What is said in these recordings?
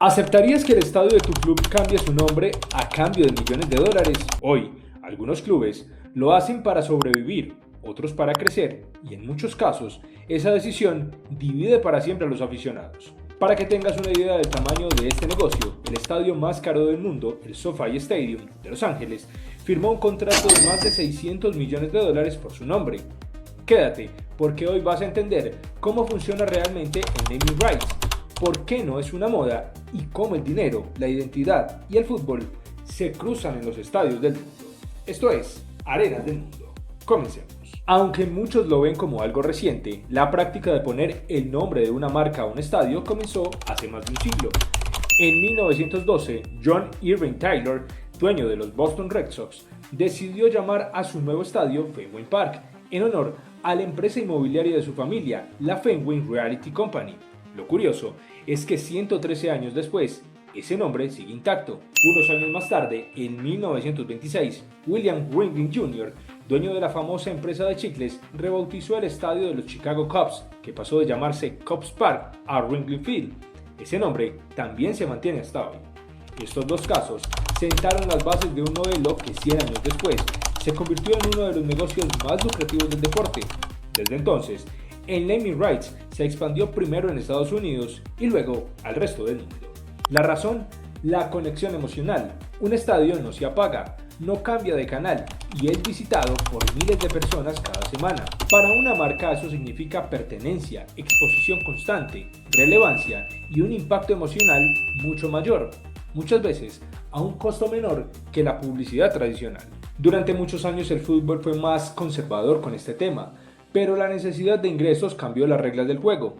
¿Aceptarías que el estadio de tu club cambie su nombre a cambio de millones de dólares? Hoy, algunos clubes lo hacen para sobrevivir, otros para crecer, y en muchos casos, esa decisión divide para siempre a los aficionados. Para que tengas una idea del tamaño de este negocio, el estadio más caro del mundo, el SoFi Stadium de Los Ángeles, firmó un contrato de más de 600 millones de dólares por su nombre. Quédate, porque hoy vas a entender cómo funciona realmente el naming rights, por qué no es una moda y cómo el dinero, la identidad y el fútbol se cruzan en los estadios del mundo. Esto es Arenas del Mundo. Comencemos. Aunque muchos lo ven como algo reciente, la práctica de poner el nombre de una marca a un estadio comenzó hace más de un siglo. En 1912, John Irving Taylor, dueño de los Boston Red Sox, decidió llamar a su nuevo estadio Fenway Park, en honor a la empresa inmobiliaria de su familia, la Fenway Realty Company. Lo curioso es que 113 años después, ese nombre sigue intacto. Unos años más tarde, en 1926, William Ringling Jr., dueño de la famosa empresa de chicles, rebautizó el estadio de los Chicago Cubs, que pasó de llamarse Cubs Park a Wrigley Field. Ese nombre también se mantiene hasta hoy. Estos dos casos sentaron las bases de un modelo que 100 años después se convirtió en uno de los negocios más lucrativos del deporte. Desde entonces, el naming rights se expandió primero en Estados Unidos y luego al resto del mundo. La razón, la conexión emocional. Un estadio no se apaga, no cambia de canal y es visitado por miles de personas cada semana. Para una marca eso significa pertenencia, exposición constante, relevancia y un impacto emocional mucho mayor, muchas veces a un costo menor que la publicidad tradicional. Durante muchos años el fútbol fue más conservador con este tema, pero la necesidad de ingresos cambió las reglas del juego.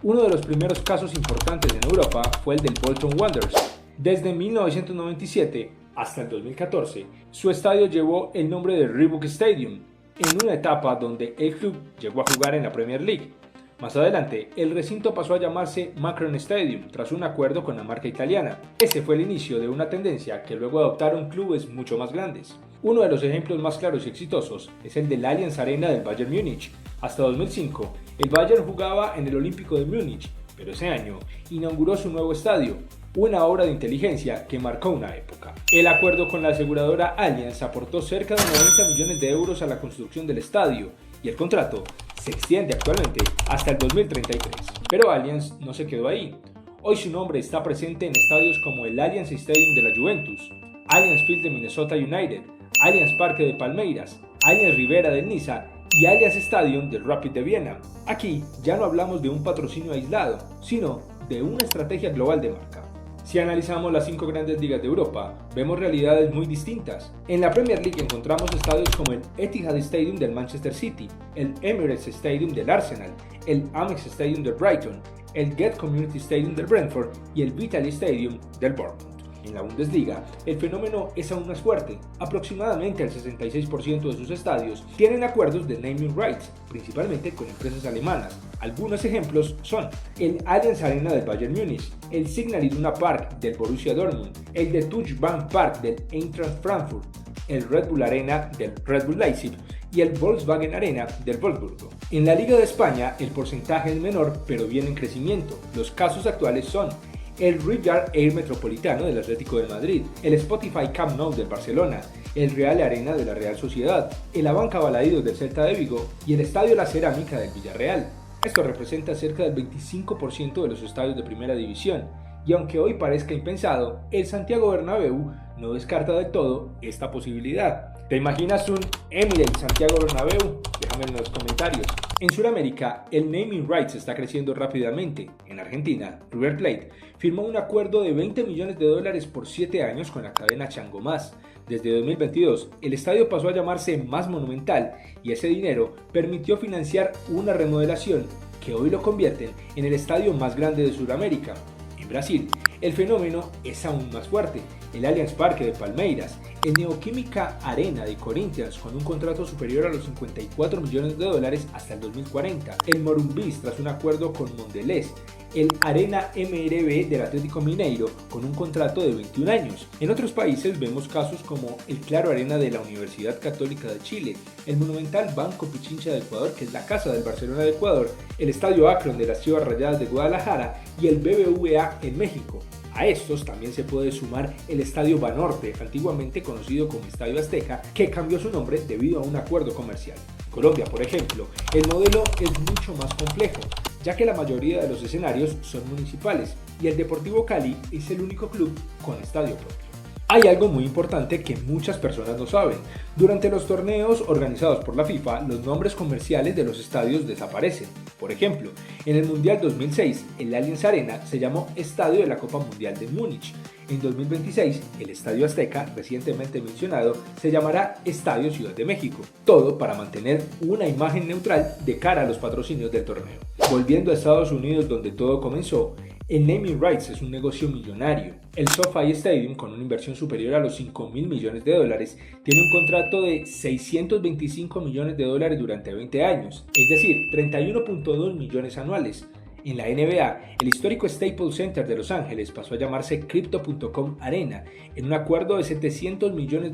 Uno de los primeros casos importantes en Europa fue el del Bolton Wanderers. Desde 1997 hasta el 2014, su estadio llevó el nombre de Reebok Stadium, en una etapa donde el club llegó a jugar en la Premier League. Más adelante, el recinto pasó a llamarse Macron Stadium tras un acuerdo con la marca italiana. Ese fue el inicio de una tendencia que luego adoptaron clubes mucho más grandes. Uno de los ejemplos más claros y exitosos es el del Allianz Arena del Bayern Múnich. Hasta 2005, el Bayern jugaba en el Olímpico de Múnich, pero ese año inauguró su nuevo estadio, una obra de inteligencia que marcó una época. El acuerdo con la aseguradora Allianz aportó cerca de 90 millones de euros a la construcción del estadio y el contrato se extiende actualmente hasta el 2033. Pero Allianz no se quedó ahí. Hoy su nombre está presente en estadios como el Allianz Stadium de la Juventus, Allianz Field de Minnesota United, Allianz Parque de Palmeiras, Allianz Riviera del Niza y Allianz Stadium del Rapid de Viena. Aquí ya no hablamos de un patrocinio aislado, sino de una estrategia global de marca. Si analizamos las 5 grandes ligas de Europa, vemos realidades muy distintas. En la Premier League encontramos estadios como el Etihad Stadium del Manchester City, el Emirates Stadium del Arsenal, el Amex Stadium del Brighton, el Get Community Stadium del Brentford y el Vitality Stadium del Bournemouth. En la Bundesliga, el fenómeno es aún más fuerte. Aproximadamente el 66% de sus estadios tienen acuerdos de naming rights, principalmente con empresas alemanas. Algunos ejemplos son el Allianz Arena del Bayern Múnich, el Signal Iduna Park del Borussia Dortmund, el Deutsche Bank Park del Eintracht Frankfurt, el Red Bull Arena del Red Bull Leipzig y el Volkswagen Arena del Wolfsburgo. En la Liga de España el porcentaje es menor, pero viene en crecimiento. Los casos actuales son el Riyadh Air Metropolitano del Atlético de Madrid, el Spotify Camp Nou del Barcelona, el Real Arena de la Real Sociedad, el Abanca Balaídos del Celta de Vigo y el Estadio La Cerámica del Villarreal. Esto representa cerca del 25% de los estadios de primera división, y aunque hoy parezca impensado, el Santiago Bernabéu no descarta del todo esta posibilidad. ¿Te imaginas un Emirates Santiago Bernabéu? Déjame en los comentarios. En Sudamérica, el naming rights está creciendo rápidamente. En Argentina, River Plate firmó un acuerdo de 20 millones de dólares por 7 años con la cadena Chango Más. Desde 2022, el estadio pasó a llamarse Más Monumental y ese dinero permitió financiar una remodelación que hoy lo convierten en el estadio más grande de Sudamérica. En Brasil, el fenómeno es aún más fuerte. El Allianz Parque de Palmeiras, el Neoquímica Arena de Corinthians con un contrato superior a los 54 millones de dólares hasta el 2040, el Morumbis tras un acuerdo con Mondelez, el Arena MRV del Atlético Mineiro con un contrato de 21 años. En otros países vemos casos como el Claro Arena de la Universidad Católica de Chile, el Monumental Banco Pichincha de Ecuador, que es la casa del Barcelona de Ecuador, el Estadio Akron de las Chivas Rayadas de Guadalajara y el BBVA en México. A estos también se puede sumar el Estadio Banorte, antiguamente conocido como Estadio Azteca, que cambió su nombre debido a un acuerdo comercial. En Colombia, por ejemplo, el modelo es mucho más complejo, ya que la mayoría de los escenarios son municipales y el Deportivo Cali es el único club con estadio propio. Hay algo muy importante que muchas personas no saben. Durante los torneos organizados por la FIFA, los nombres comerciales de los estadios desaparecen. Por ejemplo, en el Mundial 2006, el Allianz Arena se llamó Estadio de la Copa Mundial de Múnich. En 2026, el Estadio Azteca, recientemente mencionado, se llamará Estadio Ciudad de México. Todo para mantener una imagen neutral de cara a los patrocinios del torneo. Volviendo a Estados Unidos, donde todo comenzó, el naming rights es un negocio millonario. El SoFi Stadium, con una inversión superior a los $5.000 millones, tiene un contrato de $625 millones durante 20 años, es decir, 31.2 millones anuales. En la NBA, el histórico Staples Center de Los Ángeles pasó a llamarse Crypto.com Arena, en un acuerdo de $700 millones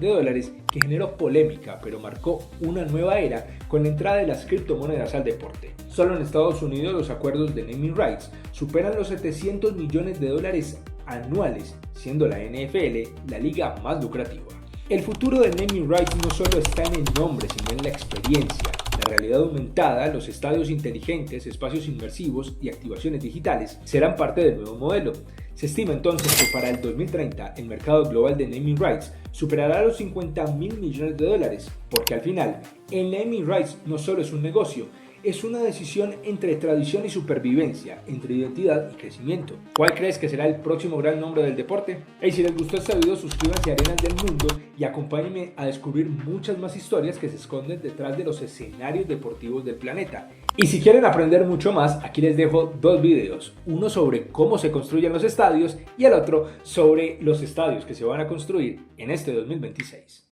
que generó polémica, pero marcó una nueva era con la entrada de las criptomonedas al deporte. Solo en Estados Unidos los acuerdos de naming rights superan los $700 millones anuales, siendo la NFL la liga más lucrativa. El futuro del naming rights no solo está en el nombre, sino en la experiencia. La realidad aumentada, los estadios inteligentes, espacios inmersivos y activaciones digitales serán parte del nuevo modelo. Se estima entonces que para el 2030 el mercado global de naming rights superará los $50.000 millones, porque al final el naming rights no solo es un negocio, es una decisión entre tradición y supervivencia, entre identidad y crecimiento. ¿Cuál crees que será el próximo gran nombre del deporte? Hey, si les gustó este video, suscríbanse a Arenas del Mundo y acompáñenme a descubrir muchas más historias que se esconden detrás de los escenarios deportivos del planeta. Y si quieren aprender mucho más, aquí les dejo dos videos, uno sobre cómo se construyen los estadios y el otro sobre los estadios que se van a construir en este 2026.